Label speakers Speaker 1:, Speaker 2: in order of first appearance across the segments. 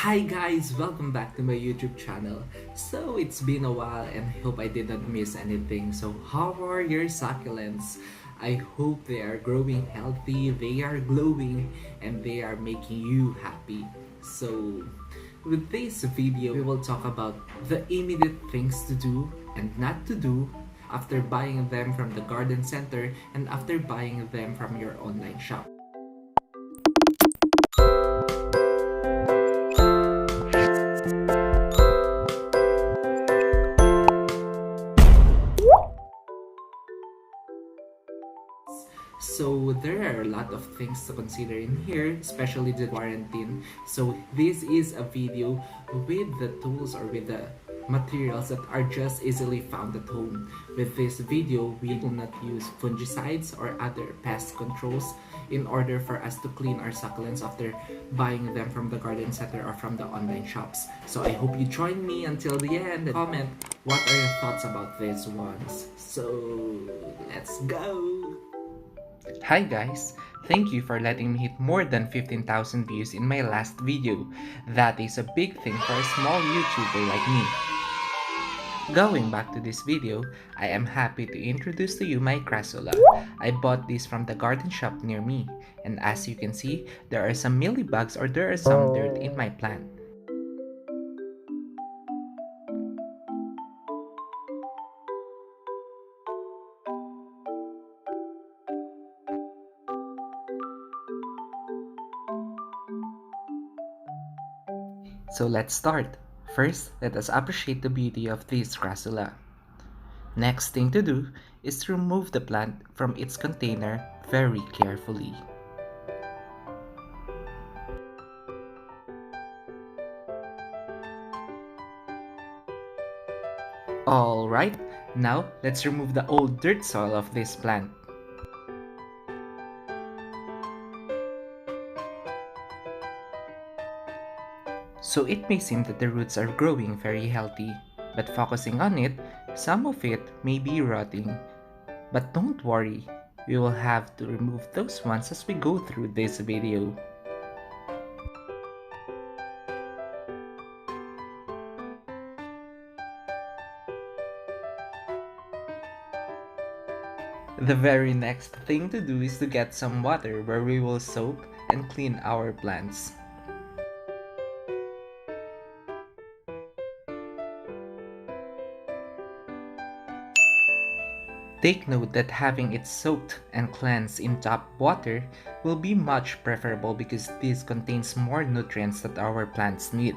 Speaker 1: Hi guys, welcome back to my YouTube channel. So it's been a while and I hope I did not miss anything. So how are your succulents? I hope they are growing healthy, they are glowing, and they are making you happy. So with this video, we will talk about the immediate things to do and not to do after buying them from the garden center and after buying them from your online shop. So there are a lot of things to consider in here, especially the quarantine. So this is a video with the tools or with the materials that are just easily found at home. With this video, we will not use fungicides or other pest controls in order for us to clean our succulents after buying them from the garden center or from the online shops. So I hope you join me until the end and comment what are your thoughts about these ones. So let's go! Hi guys! Thank you for letting me hit more than 15,000 views in my last video. That is a big thing for a small YouTuber like me. Going back to this video, I am happy to introduce to you my Crassula. I bought this from the garden shop near me, and as you can see, there are some mealybugs or there are some dirt in my plant. So let's start. First, let us appreciate the beauty of this Crassula. Next thing to do is to remove the plant from its container very carefully. Alright, now let's remove the old dirt soil of this plant. So it may seem that the roots are growing very healthy, but focusing on it, some of it may be rotting. But don't worry, we will have to remove those ones as we go through this video. The very next thing to do is to get some water where we will soak and clean our plants. Take note that having it soaked and cleansed in tap water will be much preferable because this contains more nutrients that our plants need.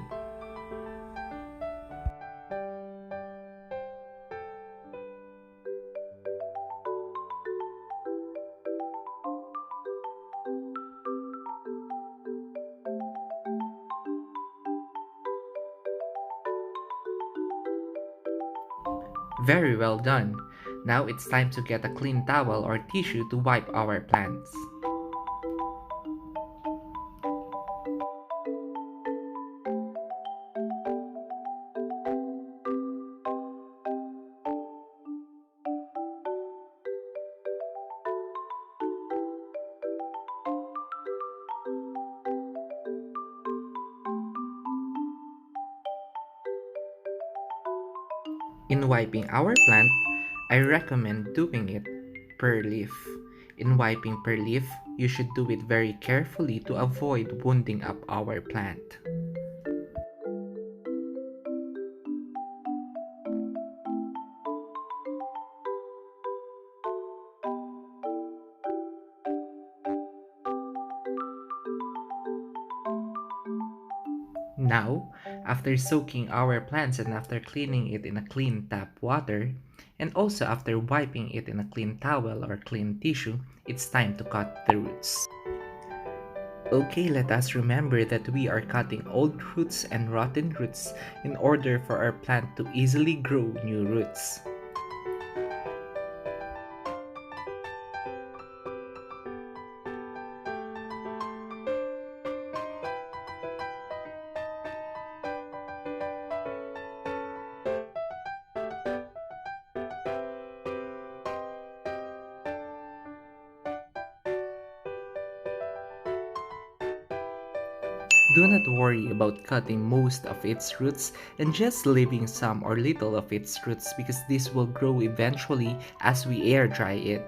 Speaker 1: Very well done. Now it's time to get a clean towel or tissue to wipe our plants. In wiping our plant, I recommend doing it per leaf. In wiping per leaf, you should do it very carefully to avoid wounding up our plant. Now, after soaking our plants and after cleaning it in a clean tap water, and also after wiping it in a clean towel or clean tissue, it's time to cut the roots. Okay, let us remember that we are cutting old roots and rotten roots in order for our plant to easily grow new roots. Do not worry about cutting most of its roots and just leaving some or little of its roots because this will grow eventually as we air dry it.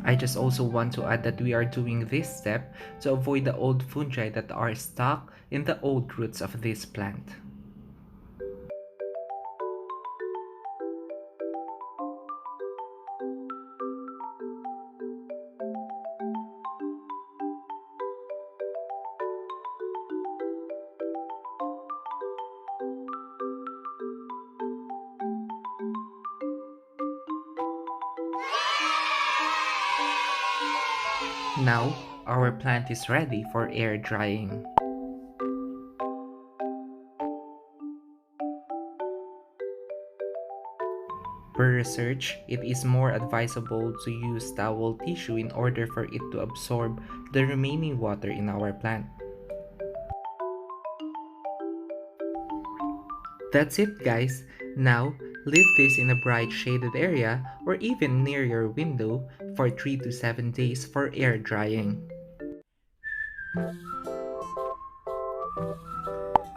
Speaker 1: I just also want to add that we are doing this step to avoid the old fungi that are stuck in the old roots of this plant. Now, our plant is ready for air drying. Per research, it is more advisable to use towel tissue in order for it to absorb the remaining water in our plant. That's it guys. Now, leave this in a bright shaded area or even near your window for 3 to 7 days for air drying.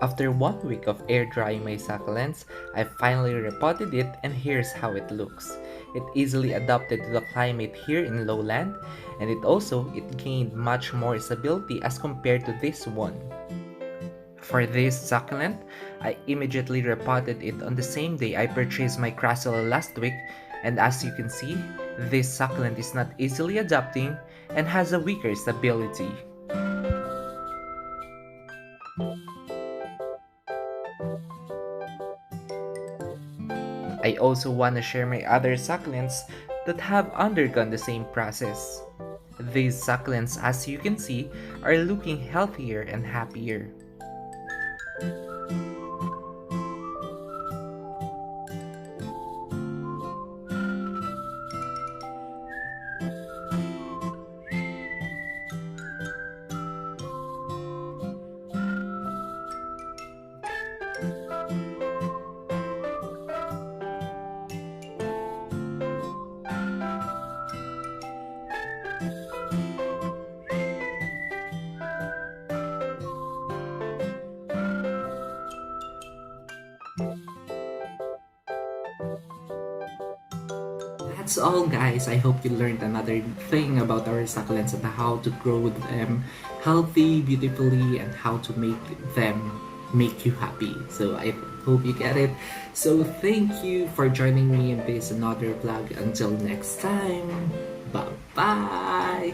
Speaker 1: After 1 week of air drying my succulents, I finally repotted it and here's how it looks. It easily adapted to the climate here in lowland and it gained much more stability as compared to this one. For this succulent, I immediately repotted it on the same day I purchased my Crassula last week, and as you can see, this succulent is not easily adapting and has a weaker stability. I also want to share my other succulents that have undergone the same process. These succulents, as you can see, are looking healthier and happier. That's all guys. I hope you learned another thing about our succulents and how to grow them healthy, beautifully, and how to make them make you happy. So I hope you get it. So thank you for joining me in this another vlog. Until next time, bye bye.